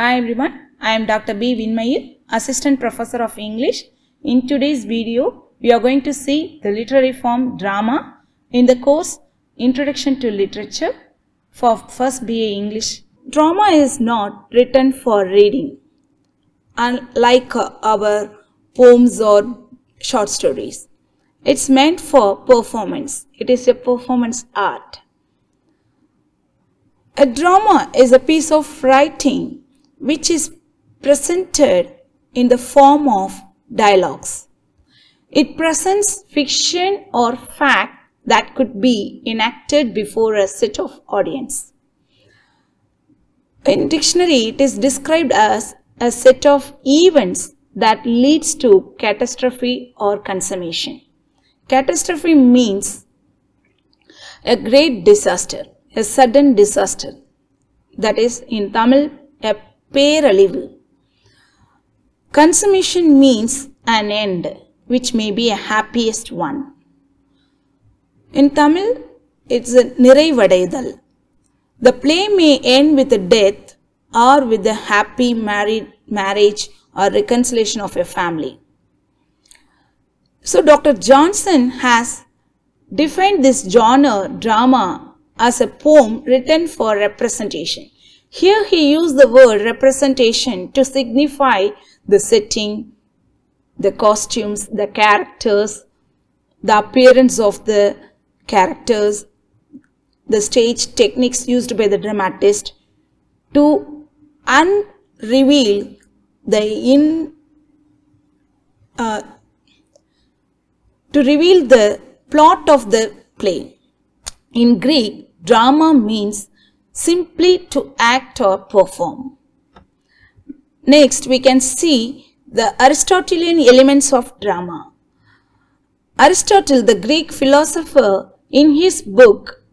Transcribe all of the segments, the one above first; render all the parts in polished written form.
Hi everyone, I am Dr. B. Vinmayil, Assistant Professor of English. In today's video, we are going to see the literary form drama in the course Introduction to Literature for first BA English. Drama is not written for reading, unlike our poems or short stories. It's meant for performance. It is a performance art. A drama is a piece of writing which is presented in the form of dialogues. It presents fiction or fact that could be enacted before a set of audience. In dictionary, it is described as a set of events that leads to catastrophe or consummation. Catastrophe means a great disaster, a sudden disaster. That is in Tamil, a பேரழிவு. Consummation means an end, which may be a happiest one. In Tamil, it's a நிறைவடைதல். The play may end with a death or with a happy marriage or reconciliation of a family. So Dr. Johnson has defined this genre, drama, as a poem written for representation. Here he used the word representation to signify the setting, the costumes, the characters, the appearance of the characters, the stage techniques used by the dramatist to unreveal reveal the plot of the play. In Greek, drama means simply to act or perform. Next, we can see the Aristotelian elements of drama. Aristotle, the Greek philosopher, in his book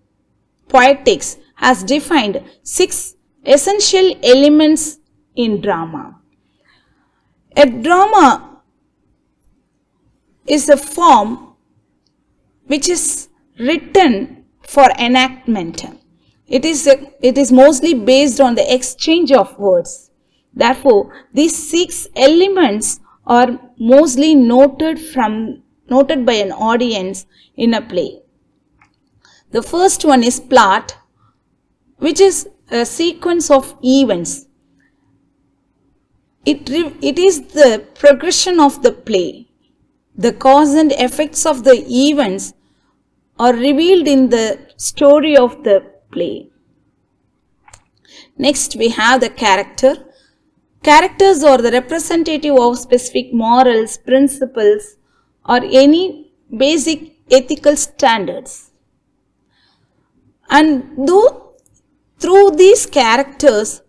Poetics, has defined 6 essential elements in drama. A drama is a form which is written for enactment. It is mostly based on the exchange of words. Therefore, these 6 elements are mostly noted by an audience in a play. The first one is plot, which is a sequence of events. It is the progression of the play. The cause and effects of the events are revealed in the story of the play. Next, we have the character. Characters are the representative of specific morals, principles, or any basic ethical standards. And through these characters,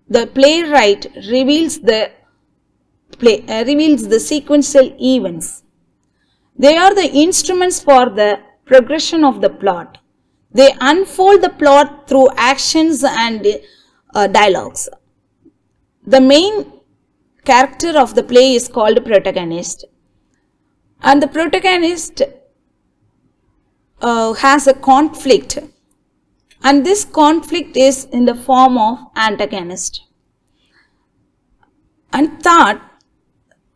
the playwright reveals the sequential events. They are the instruments for the progression of the plot. They unfold the plot through actions and dialogues. The main character of the play is called protagonist. And the protagonist has a conflict. And this conflict is in the form of antagonist. And third,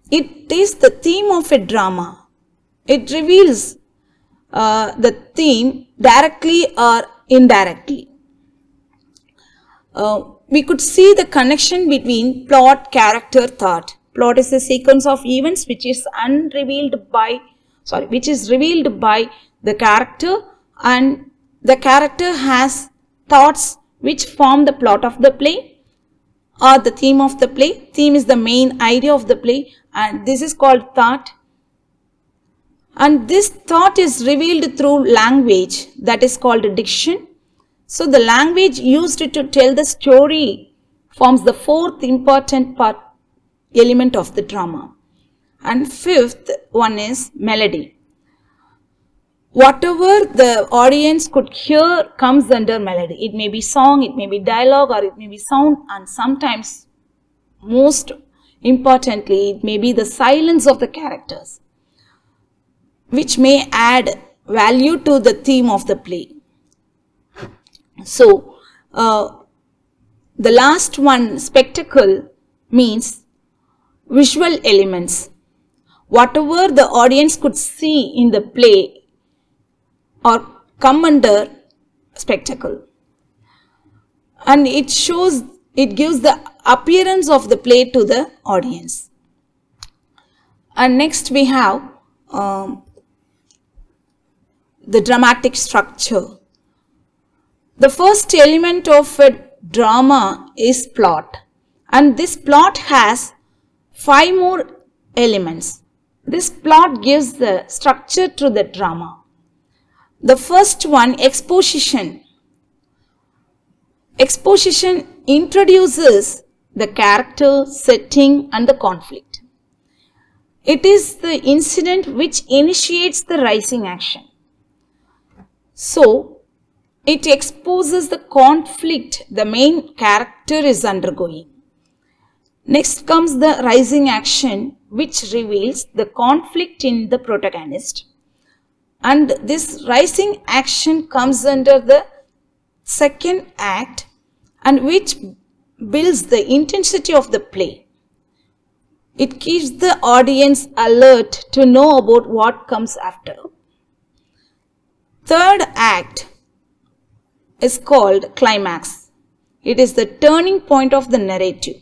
it is the theme of a drama. It reveals the theme directly or indirectly. We could see the connection between plot, character, thought. Plot is a sequence of events which is revealed by the character, and the character has thoughts which form the plot of the play or the theme of the play. Theme is the main idea of the play, and this is called thought. And this thought is revealed through language, that is called diction. So the language used to tell the story forms the 4th important element of the drama. And 5th one is melody. Whatever the audience could hear comes under melody. It may be song, it may be dialogue, or it may be sound, and sometimes, most importantly, it may be the silence of the characters, which may add value to the theme of the play. So, The last one, spectacle, means visual elements. Whatever the audience could see in the play or come under spectacle. And it gives the appearance of the play to the audience. And next we have the dramatic structure. The first element of a drama is plot, and this plot has 5 more elements. This plot gives the structure to the drama. The first one, exposition. Exposition introduces the character, setting and the conflict. It is the incident which initiates the rising action. So, it exposes the conflict the main character is undergoing. Next comes the rising action, which reveals the conflict in the protagonist. And this rising action comes under the second act, and which builds the intensity of the play. It keeps the audience alert to know about what comes after. Third act is called climax. It is the turning point of the narrative,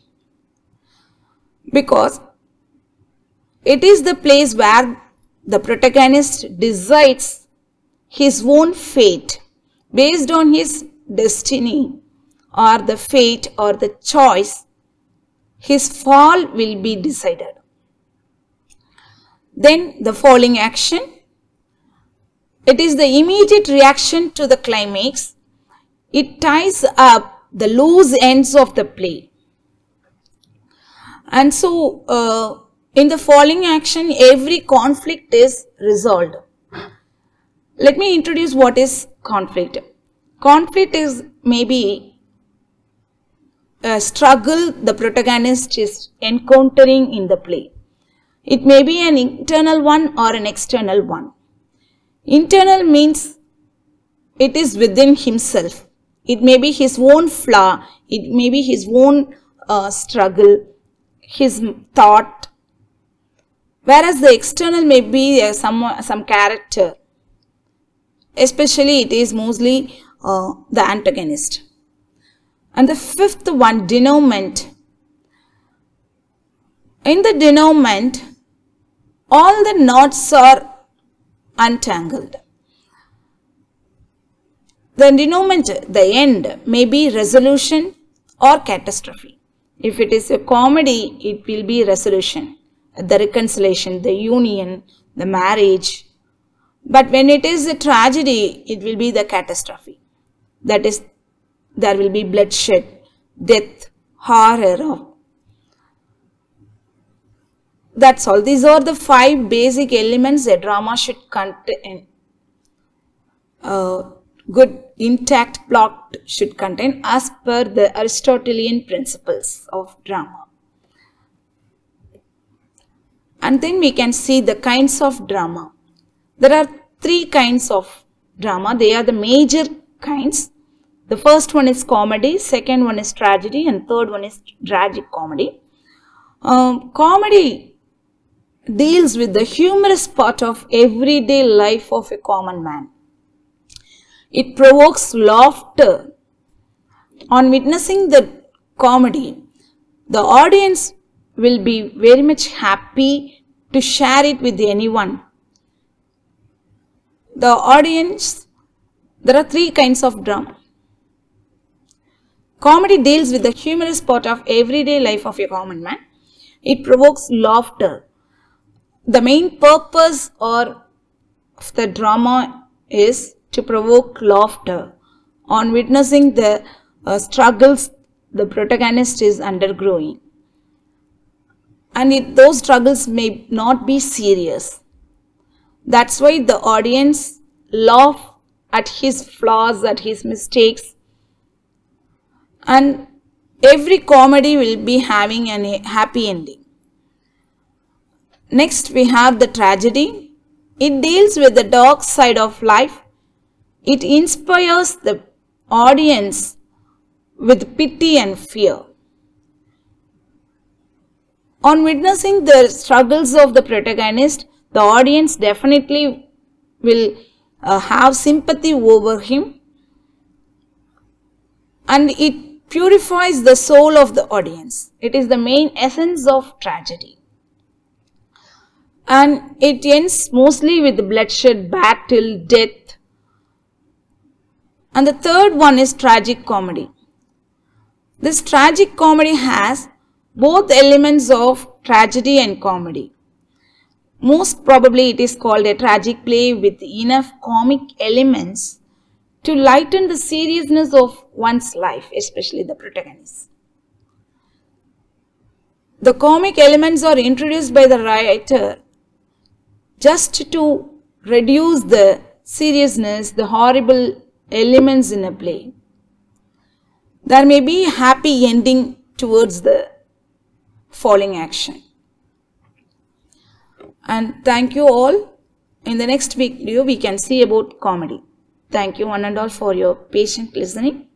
because it is the place where the protagonist decides his own fate based on his destiny or the fate or the choice. His fall will be decided. Then the falling action. It is the immediate reaction to the climax. It ties up the loose ends of the play. And so, in the falling action, every conflict is resolved. Let me introduce what is conflict. Conflict is maybe a struggle the protagonist is encountering in the play. It may be an internal one or an external one. Internal means it is within himself. It may be his own flaw. It may be his own struggle, his thought. Whereas the external may be some character. Especially it is mostly the antagonist. And the fifth one, denouement. In the denouement, all the knots are untangled. The denouement, the end, may be resolution or catastrophe. If it is a comedy, it will be resolution, the reconciliation, the union, the marriage. But when it is a tragedy, it will be the catastrophe. That is, there will be bloodshed, death, horror. That's all. These are the 5 basic elements a drama should contain. Good intact plot should contain as per the Aristotelian principles of drama. And then we can see the kinds of drama. There are 3 kinds of drama. They are the major kinds. The first one is comedy, second one is tragedy, and third one is tragic comedy. Comedy deals with the humorous part of everyday life of a common man. It provokes laughter. On witnessing the comedy, the audience will be very much happy to share it with anyone. The audience, there are 3 kinds of drama. Comedy deals with the humorous part of everyday life of a common man. It provokes laughter. The main purpose of the drama is to provoke laughter on witnessing the struggles the protagonist is undergoing. And those struggles may not be serious. That's why the audience laugh at his flaws, at his mistakes. And every comedy will be having a happy ending. Next we have the tragedy. It deals with the dark side of life. It inspires the audience with pity and fear. On witnessing the struggles of the protagonist, the audience definitely will have sympathy over him, and it purifies the soul of the audience. It is the main essence of tragedy. And it ends mostly with bloodshed, battle, death. And the third one is tragic comedy. This tragic comedy has both elements of tragedy and comedy. Most probably it is called a tragic play with enough comic elements to lighten the seriousness of one's life, especially the protagonist. The comic elements are introduced by the writer just to reduce the seriousness, the horrible elements in a play. There may be a happy ending towards the following action. And thank you all. In the next video, we can see about comedy. Thank you one and all for your patient listening.